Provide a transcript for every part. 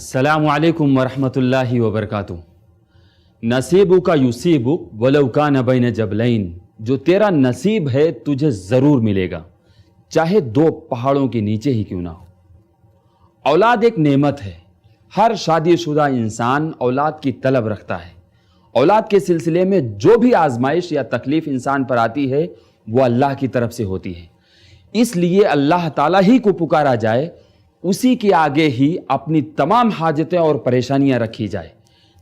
अस्सलामु अलैकुम वरहमतुल्लाहि वबरकातुह। नसीबु का युसीबुक वलौ कान बैन जबलैन, जो तेरा नसीब है तुझे ज़रूर मिलेगा, चाहे दो पहाड़ों के नीचे ही क्यों ना हो। औलाद एक नेमत है। हर शादीशुदा इंसान औलाद की तलब रखता है। औलाद के सिलसिले में जो भी आजमाइश या तकलीफ इंसान पर आती है वो अल्लाह की तरफ से होती है। इसलिए अल्लाह ताला ही को पुकारा जाए, उसी के आगे ही अपनी तमाम हाजतें और परेशानियां रखी जाए।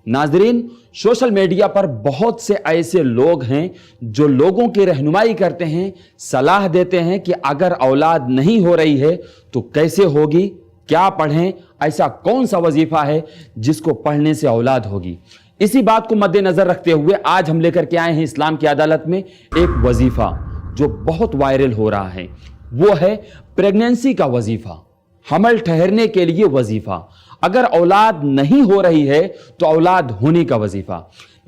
नाजरीन, सोशल मीडिया पर बहुत से ऐसे लोग हैं जो लोगों की रहनुमाई करते हैं, सलाह देते हैं कि अगर औलाद नहीं हो रही है तो कैसे होगी, क्या पढ़ें, ऐसा कौन सा वजीफा है जिसको पढ़ने से औलाद होगी। इसी बात को मद्देनजर रखते हुए आज हम लेकर के आए हैं इस्लाम की अदालत में एक वजीफा जो बहुत वायरल हो रहा है। वो है प्रेगनेंसी का वजीफा, हमल ठहरने के लिए वजीफा। अगर औलाद नहीं हो रही है तो औलाद होने का वजीफा।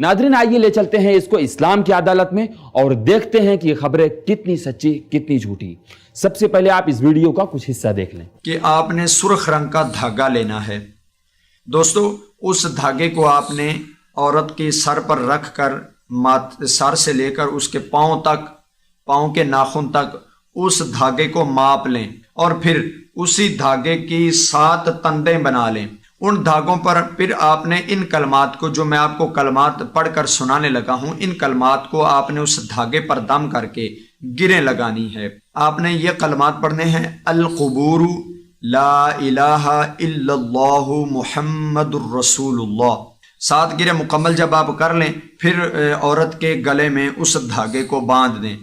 नाज़रीन, आइए ले चलते हैं इसको इस्लाम की अदालत में और देखते हैं कि खबरें कितनी सच्ची कितनी झूठी। सबसे पहले आप इस वीडियो का कुछ हिस्सा देख लें कि आपने सुर्ख रंग का धागा लेना है। दोस्तों, उस धागे को आपने औरत के सर पर रख कर सर से लेकर उसके पांव तक, पांव के नाखून तक उस धागे को माप लें और फिर उसी धागे की 7 तंदें बना लें। उन धागों पर फिर आपने इन कलमात को, जो मैं आपको कलमात पढ़कर सुनाने लगा हूं, इन कलमात को आपने उस धागे पर दम करके गिरें लगानी है। आपने ये कलमात पढ़ने हैं, अल क़ुबूरु ला इलाहा इल्लल्लाहु मुहम्मदुर रसूलुल्लाह। 7 गिरे मुकम्मल जब आप कर लें, फिर औरत के गले में उस धागे को बांध दें।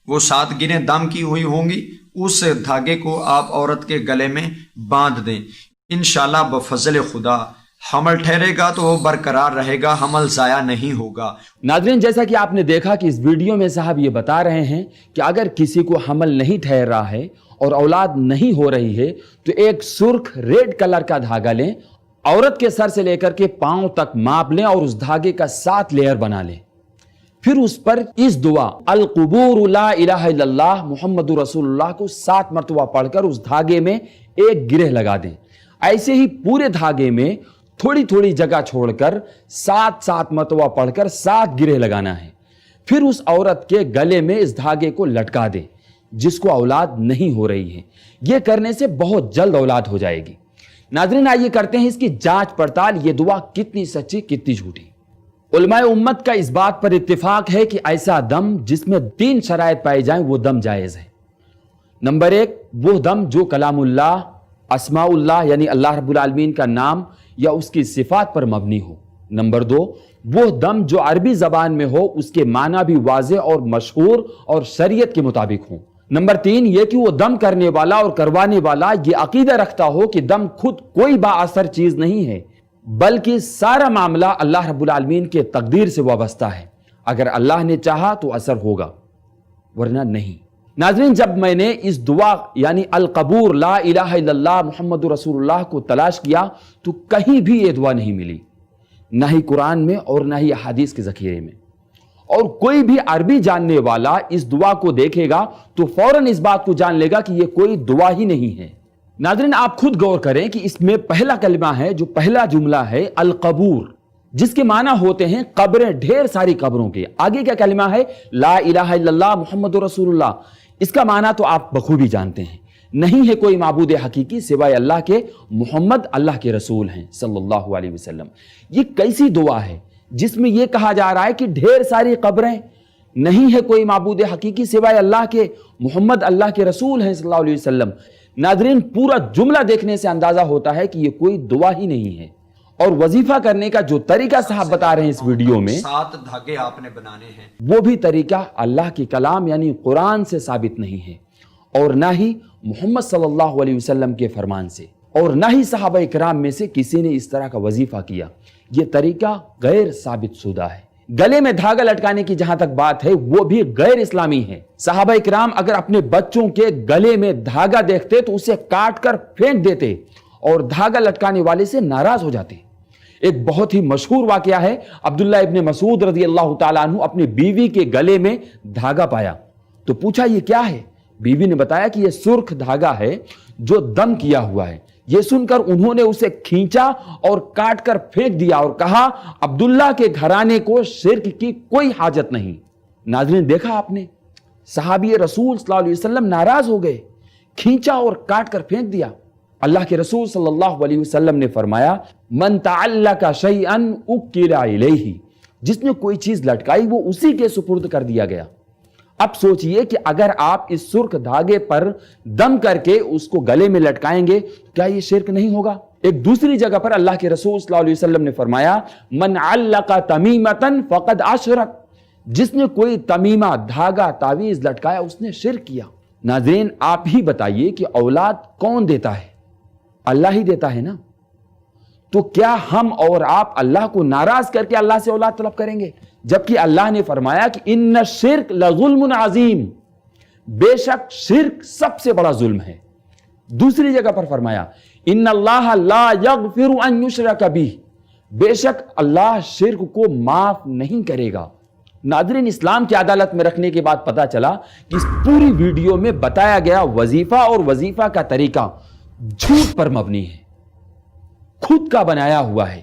वो 7 गिरें दम की हुई होंगी, उस धागे को आप औरत के गले में बांध दें। इंशाल्लाह बफज़ल खुदा हमल ठहरेगा तो वो बरकरार रहेगा, हमल ज़ाया नहीं होगा। नाज़रीन, जैसा कि आपने देखा कि इस वीडियो में साहब ये बता रहे हैं कि अगर किसी को हमल नहीं ठहर रहा है और औलाद नहीं हो रही है तो एक सुर्ख रेड कलर का धागा लें, औरत के सर से लेकर के पांव तक माप लें और उस धागे का 7 लेयर बना लें। फिर उस पर इस दुआ अल क़ुबूरु ला इलाहा इल्लल्लाह मुहम्मदुर रसूलुल्लाह को 7 मरतबा पढ़कर उस धागे में एक गिरह लगा दें। ऐसे ही पूरे धागे में थोड़ी थोड़ी जगह छोड़कर 7 मरतबा पढ़कर 7 गिरह लगाना है। फिर उस औरत के गले में इस धागे को लटका दें जिसको औलाद नहीं हो रही है। यह करने से बहुत जल्द औलाद हो जाएगी। नाज़रीन, आइए करते हैं इसकी जांच पड़ताल, ये दुआ कितनी सच्ची कितनी झूठी। उलमाए उम्मत का इस बात पर इत्तिफाक है कि ऐसा दम जिसमें 3 शराइत पाई जाएं वो दम जायज है। नंबर 1, वो दम जो कलामुल्लाह, अस्माउल्लाह यानी अल्लाह रब्बुल आलमीन का नाम या उसकी सिफात पर मबनी हो। नंबर 2, वो दम जो अरबी जबान में हो, उसके माना भी वाज़ेह और मशहूर और शरीयत के मुताबिक हो। नंबर 3, ये कि वो दम करने वाला और करवाने वाला ये अकीदा रखता हो कि दम खुद कोई बाअसर चीज नहीं है, बल्कि सारा मामला अल्लाह रब्बुल आलमीन के तकदीर से वाबस्ता है। अगर अल्लाह ने चाहा तो असर होगा, वरना नहीं। नाज़रीन, जब मैंने इस दुआ यानी अल क़बूर ला इलाहा इल्लल्लाह मुहम्मदुर रसूलुल्लाह को तलाश किया तो कहीं भी ये दुआ नहीं मिली, ना ही कुरान में और ना ही हदीस के ज़ख़ीरे में। और कोई भी अरबी जानने वाला इस दुआ को देखेगा तो फौरन इस बात को जान लेगा कि ये कोई दुआ ही नहीं है। नाज़रीन, आप खुद गौर करें कि इसमें पहला कलमा है, जो पहला जुमला है अल क़बूर, जिसके माना होते हैं कब्रें, ढेर सारी कब्रों के। आगे क्या कलमा है, ला इलाहा इल्लल्लाह मुहम्मदुर रसूलुल्लाह। इसका माना तो आप बखूबी जानते हैं, नहीं है कोई माबूद हकीकी सिवाय अल्लाह के, मोहम्मद अल्लाह के रसूल हैं सल्लल्लाहु अलैहि वसल्लम। ये कैसी दुआ है जिसमें यह कहा जा रहा है कि ढेर सारी कब्रें, नहीं है कोई माबूद हकीकी सिवाय अल्लाह के, मोहम्मद अल्लाह के रसूल हैं सल्लल्लाहु अलैहि वसल्लम। नाज़रीन, पूरा जुमला देखने से अंदाजा होता है कि यह कोई दुआ ही नहीं है। और वजीफा करने का जो तरीका साहब बता रहे हैं इस वीडियो में, 7 धागे आपने बनाने हैं, वो भी तरीका अल्लाह के कलाम यानी कुरान से साबित नहीं है और ना ही मोहम्मद सल्लल्लाहु अलैहि वसल्लम के फरमान से, और ना ही सहाबा इकराम में से किसी ने इस तरह का वजीफा किया। ये तरीका गैर साबित शुदा है। गले में धागा लटकाने की जहां तक बात है, वो भी गैर इस्लामी है। सहाबा इकराम अगर अपने बच्चों के गले में धागा देखते तो उसे काट कर फेंक देते और धागा लटकाने वाले से नाराज हो जाते। एक बहुत ही मशहूर वाकया है, अब्दुल्लाह इब्ने मसूद रज़ी अल्लाह ताला अन्हु अपनी बीवी के गले में धागा पाया तो पूछा ये क्या है। बीवी ने बताया कि यह सुर्ख धागा है जो दम किया हुआ है, یہ سن کر انہوں نے اسے کھینچا اور کاٹ کر پھینک دیا اور کہا عبداللہ کے گھرانے کو شرک کی کوئی حاجت نہیں۔ ناظرین دیکھا آپ نے، صحابی رسول صلی اللہ علیہ وسلم ناراض ہو گئے، کھینچا اور کاٹ کر پھینک دیا۔ اللہ کے رسول صلی اللہ علیہ وسلم نے فرمایا من تعلق شیئا اکل الیہ، جس نے کوئی چیز لٹکائی وہ اسی کے سپرد کر دیا گیا۔ اب سوچئے کہ اگر آپ اس سرخ دھاگے پر دم کر کے اس کو گلے میں لٹکائیں گے کیا یہ شرک نہیں ہوگا؟ ایک دوسری جگہ پر اللہ کے رسول صلی اللہ علیہ وسلم نے فرمایا من علق تمیمتا فقد اشرک، جس نے کوئی تمیمہ، دھاگا، تعویذ لٹکایا اس نے شرک کیا۔ ناظرین آپ ہی بتائیے کہ اولاد کون دیتا ہے؟ اللہ ہی دیتا ہے نا، تو کیا ہم اور آپ اللہ کو ناراض کر کے اللہ سے اولاد طلب کریں گے؟ جبکہ اللہ نے فرمایا کہ ان الشرک لظلم عظیم، بے شک شرک سب سے بڑا ظلم ہے۔ دوسری جگہ پر فرمایا ان اللہ لا یغفر ان یشرک بہ، بے شک اللہ شرک کو معاف نہیں کرے گا۔ ناظرین اسلام کی عدالت میں رکھنے کے بعد پتا چلا کہ اس پوری ویڈیو میں بتایا گیا وظیفہ اور وظیفہ کا طریقہ جھوٹ پر مبنی ہے، خود کا بنایا ہوا ہے،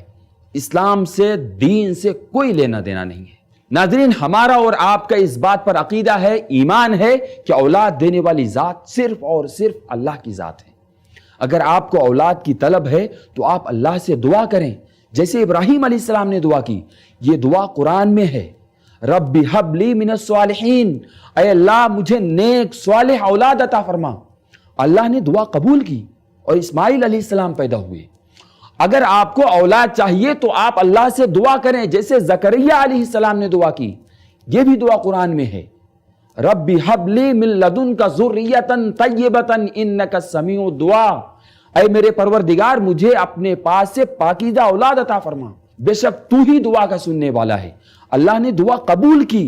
اسلام سے، دین سے کوئی لینا دینا نہیں ہے۔ ناظرین ہمارا اور آپ کا اس بات پر عقیدہ ہے، ایمان ہے کہ اولاد دینے والی ذات صرف اور صرف اللہ کی ذات ہے۔ اگر آپ کو اولاد کی طلب ہے تو آپ اللہ سے دعا کریں، جیسے ابراہیم علیہ السلام نے دعا کی۔ یہ دعا قرآن میں ہے، رب ہب لی من الصالحین، اے اللہ مجھے نیک صالح اولاد عطا فرما۔ اللہ نے دعا قبول کی اور اسماعیل علیہ السلام پیدا ہوئے۔ اگر آپ کو اولاد چاہیے تو آپ اللہ سے دعا کریں، جیسے زکریا علیہ السلام نے دعا کی۔ یہ بھی دعا قرآن میں ہے، رب ہب لی من لدنک ذریۃ طیبۃ انک السمیع الدعاء، اے میرے پروردگار مجھے اپنے پاس سے پاکیزہ اولاد عطا فرما، بے شک تو ہی دعا کا سننے والا ہے۔ اللہ نے دعا قبول کی،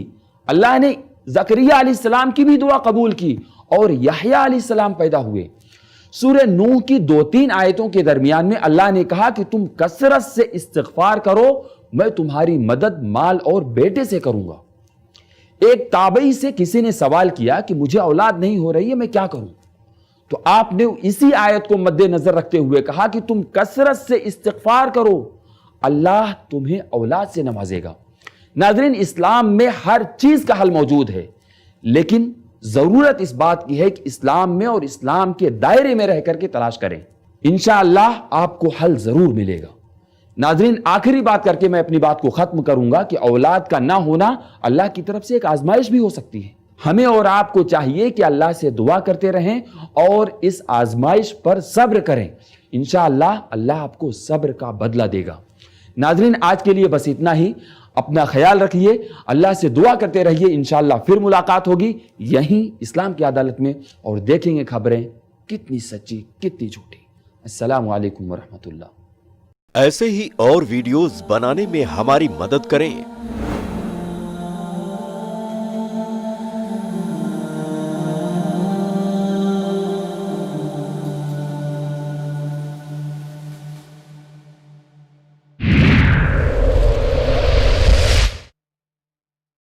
اللہ نے زکریا علیہ السلام کی بھی دعا قبول کی اور یحییٰ علیہ السلام پیدا ہوئے۔ سورہ نوح کی 2-3 آیتوں کے درمیان میں اللہ نے کہا کہ تم کثرت سے استغفار کرو، میں تمہاری مدد مال اور بیٹے سے کروں گا۔ ایک تابعی سے کسی نے سوال کیا کہ مجھے اولاد نہیں ہو رہی ہے، میں کیا کروں؟ تو آپ نے اسی آیت کو مد نظر رکھتے ہوئے کہا کہ تم کثرت سے استغفار کرو، اللہ تمہیں اولاد سے نوازے گا۔ ناظرین اسلام میں ہر چیز کا حل موجود ہے، لیکن ضرورت اس بات کی ہے کہ اسلام میں اور اسلام کے دائرے میں رہ کر کے تلاش کریں، انشاءاللہ آپ کو حل ضرور ملے گا۔ ناظرین آخری بات کر کے میں اپنی بات کو ختم کروں گا کہ اولاد کا نہ ہونا اللہ کی طرف سے ایک آزمائش بھی ہو سکتی ہے۔ ہمیں اور آپ کو چاہیے کہ اللہ سے دعا کرتے رہیں اور اس آزمائش پر صبر کریں، انشاءاللہ اللہ آپ کو صبر کا بدلہ دے گا۔ ناظرین آج کے لیے بس اتنا ہی، اپنا خیال رکھیے، اللہ سے دعا کرتے رہیے، انشاءاللہ پھر ملاقات ہوگی یہیں اسلام کی عدالت میں، اور دیکھیں گے خبریں کتنی سچی کتنی جھوٹی۔ السلام علیکم ورحمۃ اللہ۔ ایسے ہی اور ویڈیوز بنانے میں ہماری مدد کریں۔